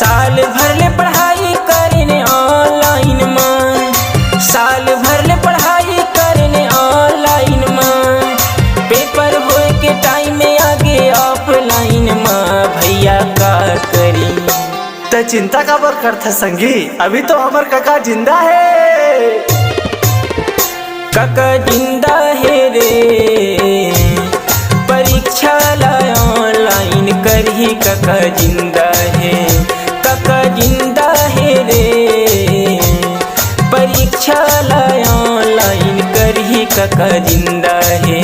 साल भर ले पढ़ाई करने ऑनलाइन में, साल भर ले पढ़ाई करने ऑनलाइन में, पेपर होए के टाइम में आगे ऑफलाइन में, भैया का करी। तो चिंता का बर करता संगी, अभी तो हमर काका जिंदा है। काका जिंदा है रे, परीक्षा ला ऑनलाइन करही। काका जिंदा है, काका जिंदा है रे, परीक्षा ला ऑनलाइन करही। काका जिंदा है,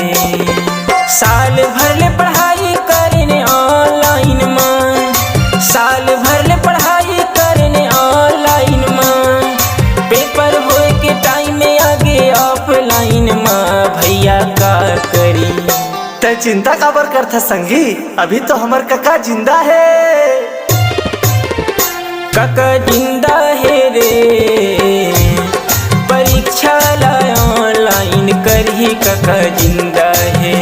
साल भर ले पढ़ाई करने ऑनलाइन में, साल भर ले पढ़ाई करने ऑनलाइन में, पेपर होए के टाइम में आगे ऑफलाइन में, भैया का करी। तो चिंता का बर करता संगी, अभी तो हमर काका जिंदा है। काका जिंदा है रे, परीक्षा ला ऑनलाइन करही। काका जिंदा है,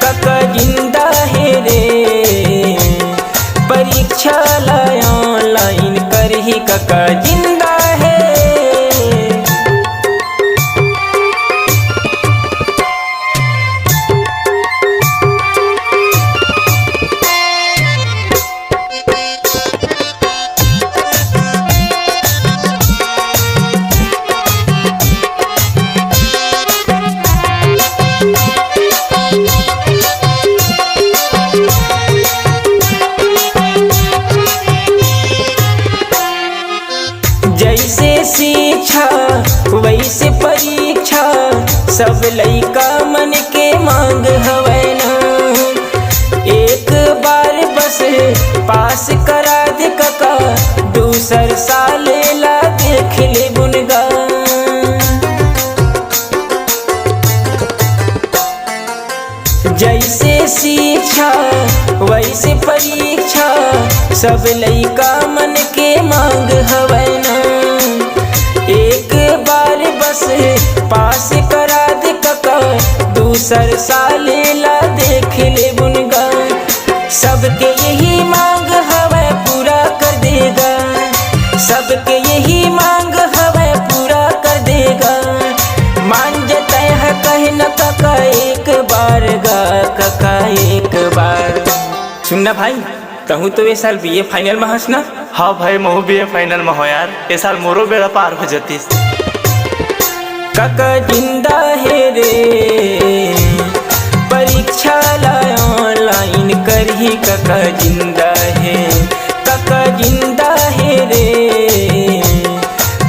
काका जिंदा है रे, परीक्षा ला ऑनलाइन करही। काका जिंदा है। जैसे शिक्षा वैसे परीक्षा, सब लइका मन के मांग हवै ना, एक बार बस पास करा दे काका, दूसर साल ला देख ले गुनगान। जैसे शिक्षा वैसे परीक्षा, सब लइका मन के मांग हवै ना, एक बार बस पास करा दे काका, दूसर साल ला देख ले गुनगान। सबके यही मांग हवै पूरा कर देगा, सबके यही मांग हवै पूरा कर देगा, मान जता है कहे न काका एक बार गा। काका एक बार सुनना भाई, कहूँ तो ये साल बीए फाइनल में हंस ना। हाँ भाई, महू बीए फाइनल में हो यार, ये साल मोरो बेड़ा पार हो जातीस। काका जिंदा है रे, परीक्षा ला ऑनलाइन करही। काका जिंदा है, काका जिंदा है रे,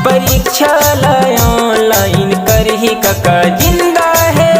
परीक्षा ला ऑनलाइन करही। काका जिंदा है।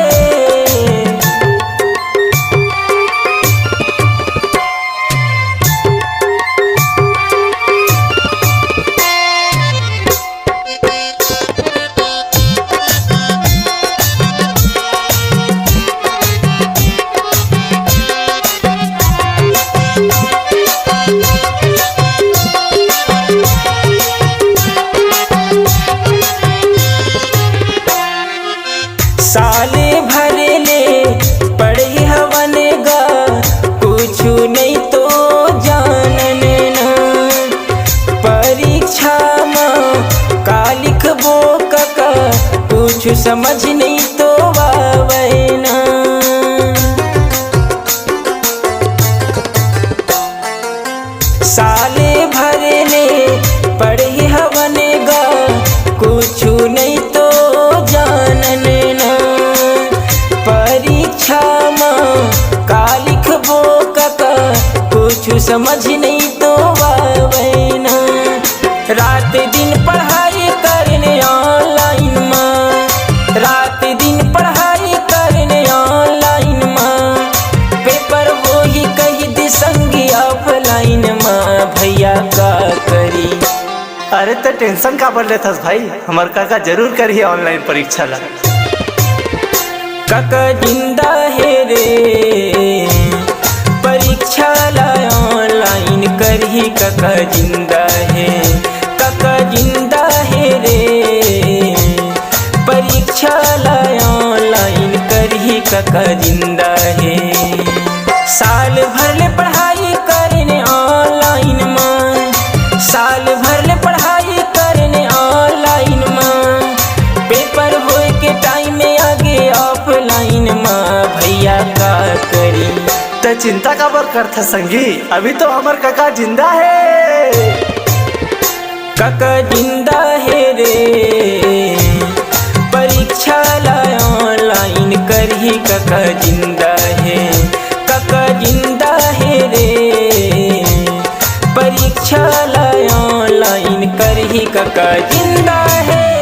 साले भर ले पढ़ी हवन गा, कुछु नहीं तो जानने ना, परीक्षा में का लिखबो काका, कुछ समझ नहीं तो आवे ना। साले भर ले पढ़ी हवन गा, कुछु नहीं तो जानने ना, परीक्षा में का लिखबो काका, कुछ समझ नहीं तो आवे ना। रात दिन पढ़ाई करने ऑनलाइन में, रात दिन पढ़ाई करने ऑनलाइन में, पेपर वो ही कही दे संगी ऑफलाइन में, भैया का करी। अरे तो टेंशन का बर लेथस भाई, हमर काका जरूर करिए ऑनलाइन परीक्षा ला। काका जिंदा है रे, परीक्षा ला ऑनलाइन करही। काका जिंदा है, काका जिंदा है रे, परीक्षा ला ऑनलाइन करही। काका जिंदा है, साल भर ले पढ़ाई करने ऑनलाइन में, का करी। त चिंता काबर करथा संगी, अभी तो हमर काका जिंदा है। काका जिंदा है रे, परीक्षा ला ऑनलाइन करही। काका जिंदा है, काका जिंदा है रे, परीक्षा ला ऑनलाइन करही। काका जिंदा है।